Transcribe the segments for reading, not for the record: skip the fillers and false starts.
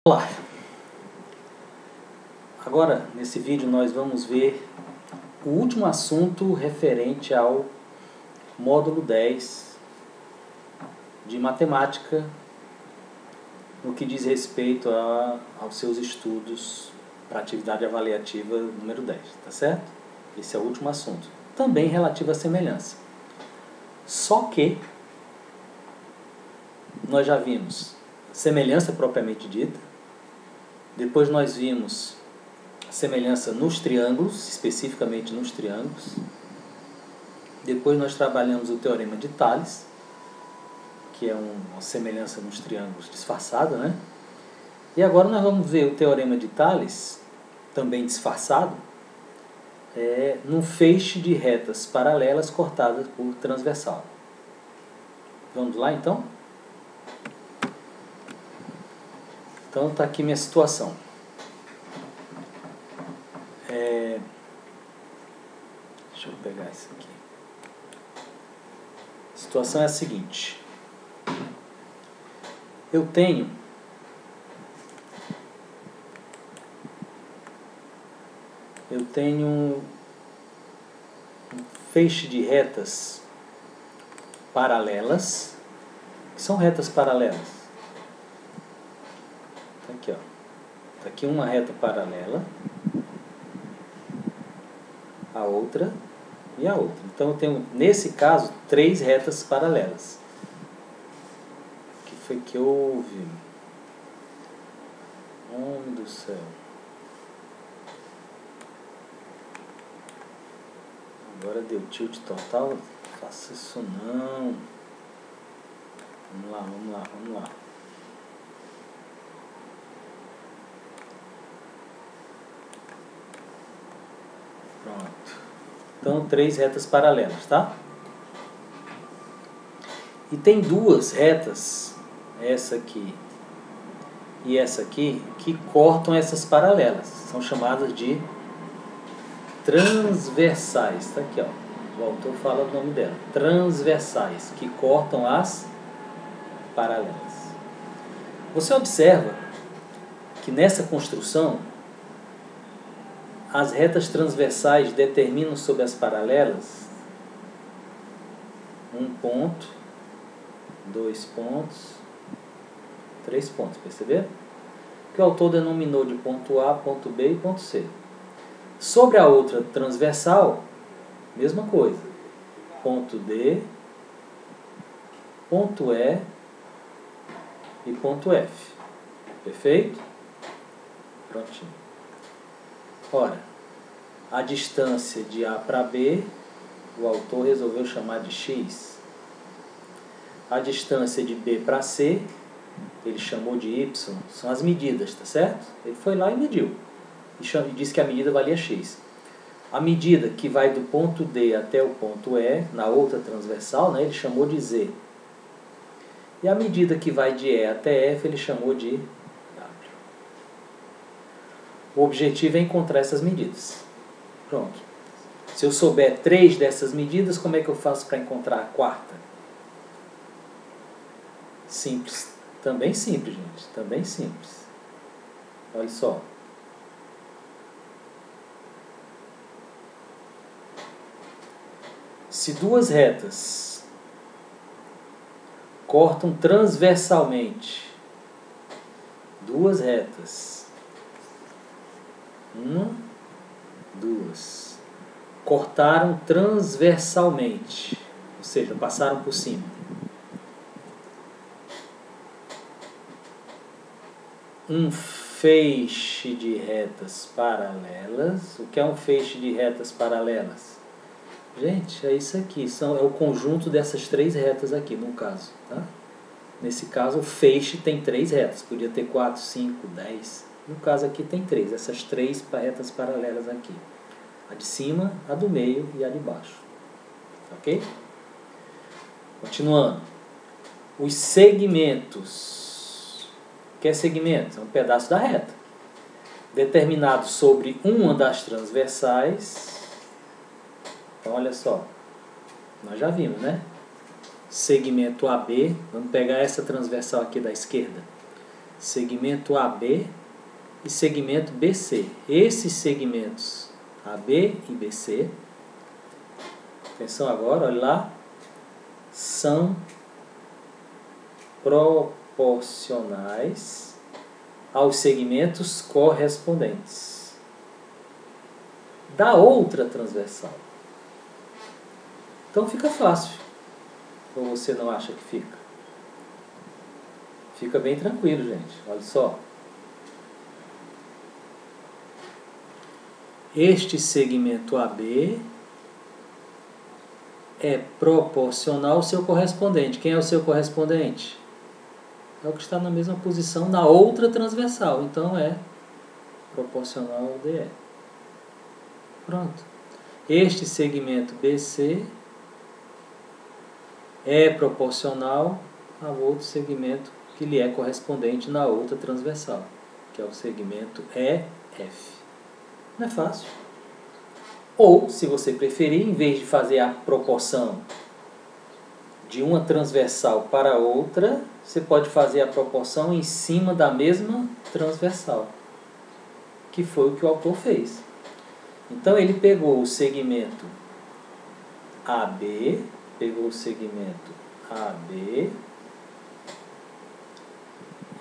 Olá! Agora, nesse vídeo, nós vamos ver o último assunto referente ao módulo 10 de matemática, no que diz respeito aos seus estudos para a atividade avaliativa número 10, tá certo? Esse é o último assunto. Também relativo à semelhança. Só que nós já vimos semelhança propriamente dita, depois nós vimos a semelhança nos triângulos, especificamente nos triângulos. Depois nós trabalhamos o teorema de Tales, que é uma semelhança nos triângulos disfarçada, né? E agora nós vamos ver o teorema de Tales, também disfarçado, num feixe de retas paralelas cortadas por transversal. Vamos lá então? Então está aqui minha situação. Deixa eu pegar isso aqui. A situação é a seguinte. Eu tenho um feixe de retas paralelas. Que são retas paralelas? Tá aqui, ó. Tá aqui uma reta paralela, a outra e a outra. Então eu tenho, nesse caso, 3 retas paralelas. O que foi que houve? Homem do céu. Agora deu tilt total. Faça isso não. Vamos lá, vamos lá, vamos lá. Pronto. Então, 3 retas paralelas, tá? E tem 2 retas, essa aqui e essa aqui, que cortam essas paralelas. São chamadas de transversais. Tá aqui, ó. O autor fala o nome dela. Transversais, que cortam as paralelas. Você observa que nessa construção as retas transversais determinam sobre as paralelas 1 ponto, 2 pontos, 3 pontos, perceberam? Que o autor denominou de ponto A, ponto B e ponto C. Sobre a outra transversal, mesma coisa. Ponto D, ponto E e ponto F. Perfeito? Prontinho. Ora, a distância de A para B, o autor resolveu chamar de X. A distância de B para C, ele chamou de Y. São as medidas, tá certo? Ele foi lá e mediu. E disse que a medida valia X. A medida que vai do ponto D até o ponto E, na outra transversal, né, ele chamou de Z. E a medida que vai de E até F, ele chamou de W. O objetivo é encontrar essas medidas. Pronto. Se eu souber 3 dessas medidas, como é que eu faço para encontrar a quarta? Simples. Também simples, gente. Também simples. Olha só. Se 2 retas cortam transversalmente, 2 retas, 1, 2, cortaram transversalmente, ou seja, passaram por cima. Um feixe de retas paralelas. O que é um feixe de retas paralelas? Gente, é isso aqui. É o conjunto dessas 3 retas aqui, no caso. Tá? Nesse caso, o feixe tem 3 retas. Podia ter 4, 5, 10. No caso aqui tem 3. Essas 3 retas paralelas aqui. A de cima, a do meio e a de baixo. Ok? Continuando. Os segmentos. O que é segmento? É um pedaço da reta. Determinado sobre uma das transversais. Então, olha só. Nós já vimos, né? Segmento AB. Vamos pegar essa transversal aqui da esquerda. segmento AB e segmento BC. Esses segmentos AB e BC, atenção agora, olha lá, são proporcionais aos segmentos correspondentes da outra transversal. Então fica fácil. Ou você não acha que fica? Fica bem tranquilo, gente. Olha só. Este segmento AB é proporcional ao seu correspondente. Quem é o seu correspondente? É o que está na mesma posição na outra transversal. Então é proporcional ao DE. Pronto. Este segmento BC é proporcional ao outro segmento que lhe é correspondente na outra transversal, que é o segmento EF. Não é fácil. Ou, se você preferir, em vez de fazer a proporção de uma transversal para outra, você pode fazer a proporção em cima da mesma transversal, que foi o que o autor fez. Então ele pegou o segmento AB,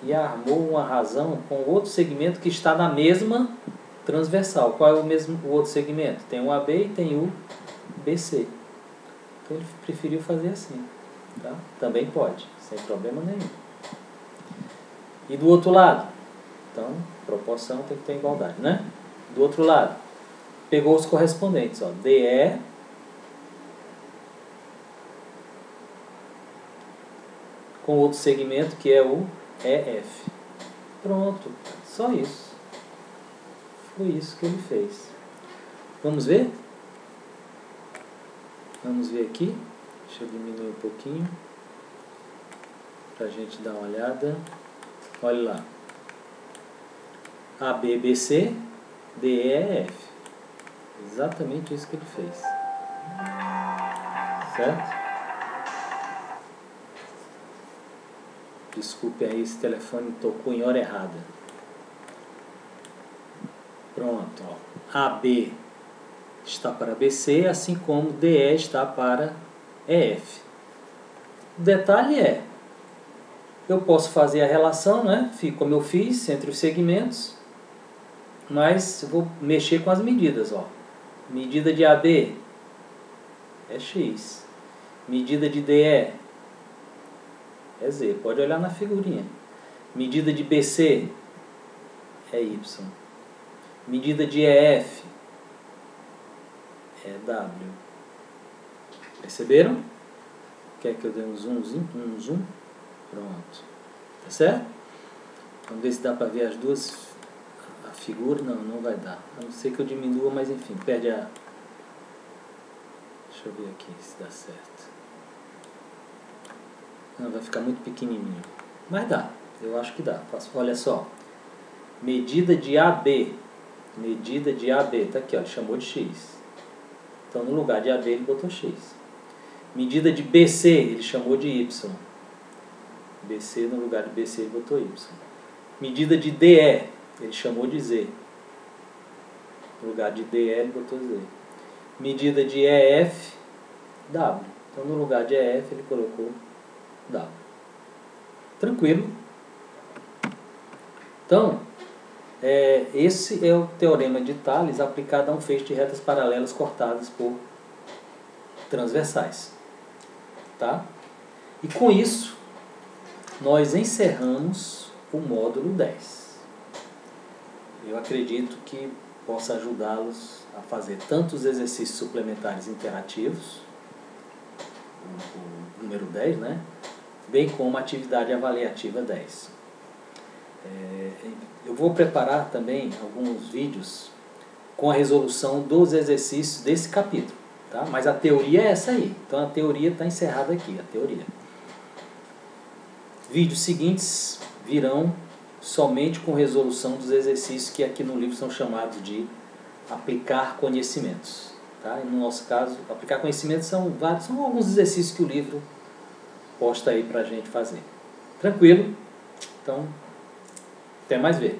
e armou uma razão com outro segmento que está na mesma transversal. Qual é o outro segmento? Tem o AB e tem o BC. Então ele preferiu fazer assim. Tá? Também pode, sem problema nenhum. E do outro lado? Então, proporção tem que ter igualdade, né? Do outro lado, pegou os correspondentes, ó, DE com outro segmento que é o EF. Pronto, só isso. Foi isso que ele fez. Vamos ver? Vamos ver aqui. Deixa eu diminuir um pouquinho para a gente dar uma olhada. Olha lá. AB, BC, DE, EF. Exatamente isso que ele fez. Certo? Desculpe aí, esse telefone tocou em hora errada. Pronto, ó. AB está para BC, assim como DE está para EF. O detalhe é, eu posso fazer a relação, né? Como eu fiz, entre os segmentos, mas eu vou mexer com as medidas, ó. Medida de AB é X. Medida de DE é Z. Pode olhar na figurinha. Medida de BC é Y. Medida de EF é W. Perceberam? Quer que eu dê um zoomzinho? Um zoom? Pronto. Tá certo? Vamos ver se dá para ver as duas. A figura. Não, não vai dar. A não ser que eu diminua, mas enfim, perde a... Deixa eu ver aqui se dá certo. Não, vai ficar muito pequenininho. Mas dá. Eu acho que dá. Olha só. Medida de AB. Medida de AB. Tá aqui, ó. Ele chamou de X. Então, no lugar de AB, ele botou X. Medida de BC. Ele chamou de Y. BC, no lugar de BC, ele botou Y. Medida de DE. Ele chamou de Z. No lugar de DE, ele botou Z. Medida de EF. W. Então, no lugar de EF, ele colocou W. Tranquilo? Então, esse é o teorema de Tales aplicado a um feixe de retas paralelas cortadas por transversais. Tá? E com isso, nós encerramos o módulo 10. Eu acredito que possa ajudá-los a fazer tanto os exercícios suplementares interativos, o número 10, né? Bem como a atividade avaliativa 10. Eu vou preparar também alguns vídeos com a resolução dos exercícios desse capítulo, tá? Mas a teoria é essa aí. Então a teoria está encerrada aqui, a teoria. Vídeos seguintes virão somente com resolução dos exercícios que aqui no livro são chamados de aplicar conhecimentos, tá? E no nosso caso, aplicar conhecimentos são alguns exercícios que o livro posta aí para a gente fazer. Tranquilo? Então, Até mais ver.